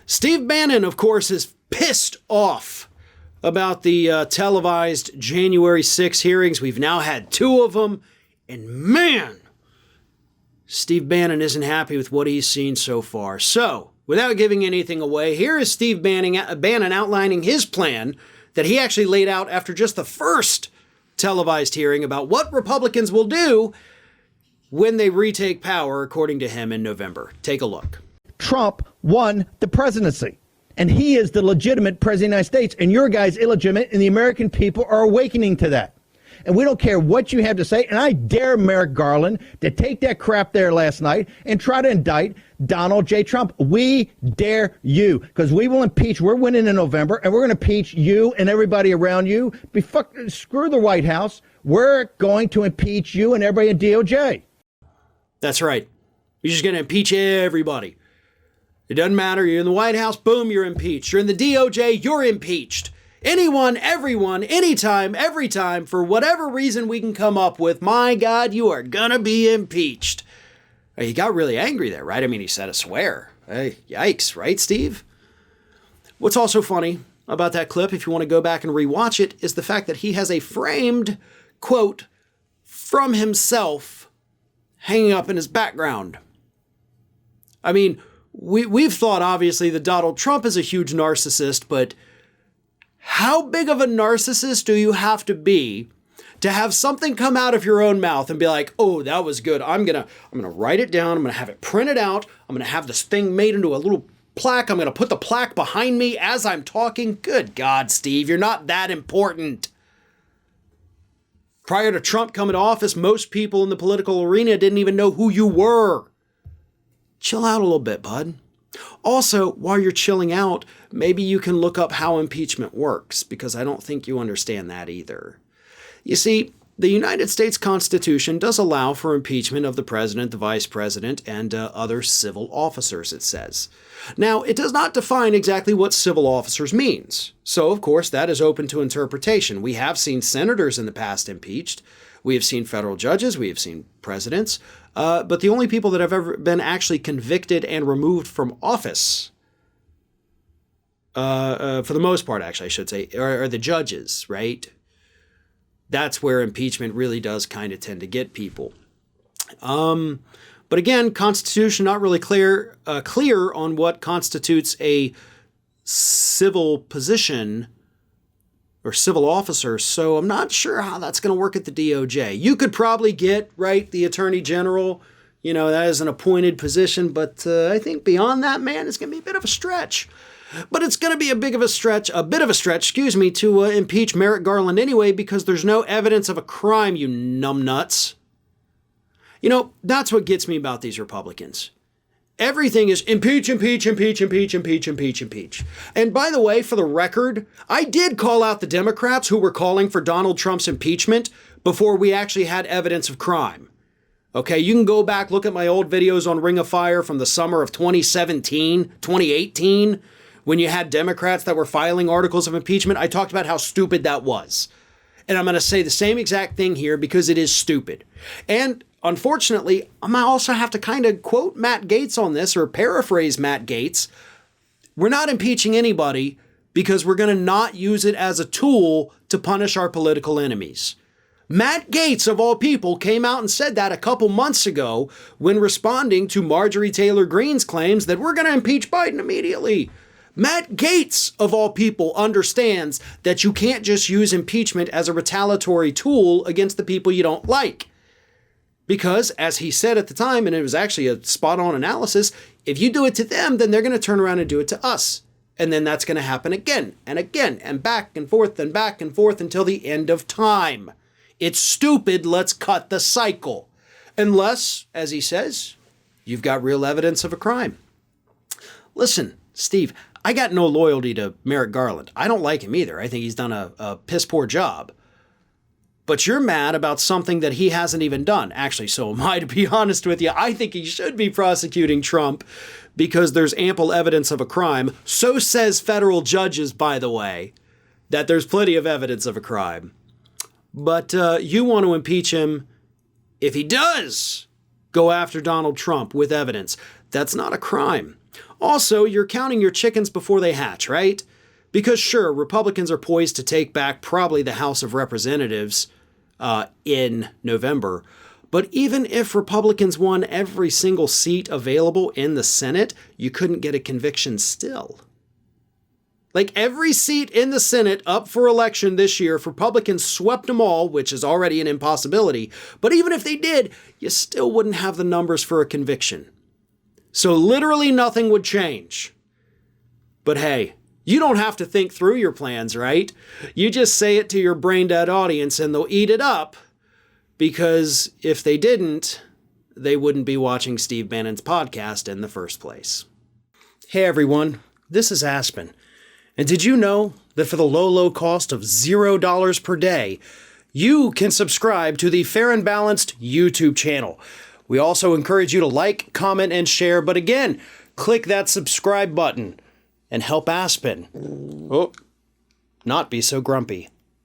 Steve Bannon, of course, is pissed off about the televised January 6 hearings. We've now had 2 of them, and man, Steve Bannon isn't happy with what he's seen so far. So, without giving anything away, here is Steve Bannon outlining his plan that he actually laid out after just the first televised hearing about what Republicans will do when they retake power, according to him, in November. Take a look. Trump won the presidency, and he is the legitimate president of the United States, and your guy's illegitimate, and the American people are awakening to that. And we don't care what you have to say, and I dare Merrick Garland to take that crap there last night and try to indict Donald J. Trump. We dare you, because we will impeach. We're winning in November, and we're going to impeach you and everybody around you. Screw the White House. We're going to impeach you and everybody in DOJ. That's right. You're just going to impeach everybody. It doesn't matter. You're in the White House, boom, you're impeached. You're in the DOJ, you're impeached. Anyone, everyone, anytime, every time, for whatever reason we can come up with, my God, you are gonna be impeached. He got really angry there, right? I mean, he said a swear. Hey, yikes, right, Steve? What's also funny about that clip, if you want to go back and rewatch it, is the fact that he has a framed quote from himself hanging up in his background. I mean, we've thought, obviously, that Donald Trump is a huge narcissist, but how big of a narcissist do you have to be to have something come out of your own mouth and be like, oh, that was good. I'm gonna write it down. I'm going to have it printed out. I'm going to have this thing made into a little plaque. I'm going to put the plaque behind me as I'm talking. Good God, Steve, you're not that important. Prior to Trump coming to office, most people in the political arena didn't even know who you were. Chill out a little bit, bud. Also, while you're chilling out, maybe you can look up how impeachment works, because I don't think you understand that either. You see, the United States Constitution does allow for impeachment of the president, the vice president, and other civil officers, it says. Now, it does not define exactly what civil officers means. So, of course, that is open to interpretation. We have seen senators in the past impeached. We have seen federal judges. We have seen presidents. But the only people that have ever been actually convicted and removed from office, for the most part, actually, I should say, are the judges, right? That's where impeachment really does kind of tend to get people. But again, Constitution not really clear on what constitutes a civil position or civil officer, so I'm not sure how that's going to work at the DOJ. You could probably get, right, the Attorney General, that is an appointed position, but I think beyond that, man, it's going to be a bit of a stretch. But it's going to be a bit of a stretch, to impeach Merrick Garland anyway, because there's no evidence of a crime, you numbnuts. That's what gets me about these Republicans. Everything is impeach, impeach, impeach, impeach, impeach, impeach, impeach. And by the way, for the record, I did call out the Democrats who were calling for Donald Trump's impeachment before we actually had evidence of crime. Okay, you can go back, look at my old videos on Ring of Fire from the summer of 2017, 2018, when you had Democrats that were filing articles of impeachment. I talked about how stupid that was. And I'm going to say the same exact thing here because it is stupid. And unfortunately, I might also have to kind of quote Matt Gaetz on this, or paraphrase Matt Gaetz. We're not impeaching anybody because we're going to not use it as a tool to punish our political enemies. Matt Gaetz, of all people, came out and said that a couple months ago when responding to Marjorie Taylor Greene's claims that we're going to impeach Biden immediately. Matt Gaetz, of all people, understands that you can't just use impeachment as a retaliatory tool against the people you don't like. Because, as he said at the time, and it was actually a spot-on analysis, if you do it to them, then they're going to turn around and do it to us. And then that's going to happen again and again and back and forth until the end of time. It's stupid. Let's cut the cycle. Unless, as he says, you've got real evidence of a crime. Listen, Steve, I got no loyalty to Merrick Garland. I don't like him either. I think he's done a piss-poor job. But you're mad about something that he hasn't even done. Actually, so am I, to be honest with you. I think he should be prosecuting Trump because there's ample evidence of a crime. So says federal judges, by the way, that there's plenty of evidence of a crime. But you want to impeach him if he does go after Donald Trump with evidence. That's not a crime. Also, you're counting your chickens before they hatch, right? Because sure, Republicans are poised to take back probably the House of Representatives in November. But even if Republicans won every single seat available in the Senate, you couldn't get a conviction still. Like every seat in the Senate up for election this year, if Republicans swept them all, which is already an impossibility, but even if they did, you still wouldn't have the numbers for a conviction. So literally nothing would change. But hey, you don't have to think through your plans, right? You just say it to your brain-dead audience and they'll eat it up, because if they didn't, they wouldn't be watching Steve Bannon's podcast in the first place. Hey everyone, this is Aspen. And did you know that for the low cost of $0 per day, you can subscribe to the Fair and Balanced YouTube channel? We also encourage you to like, comment, and share, but again, click that subscribe button and help Aspen not be so grumpy.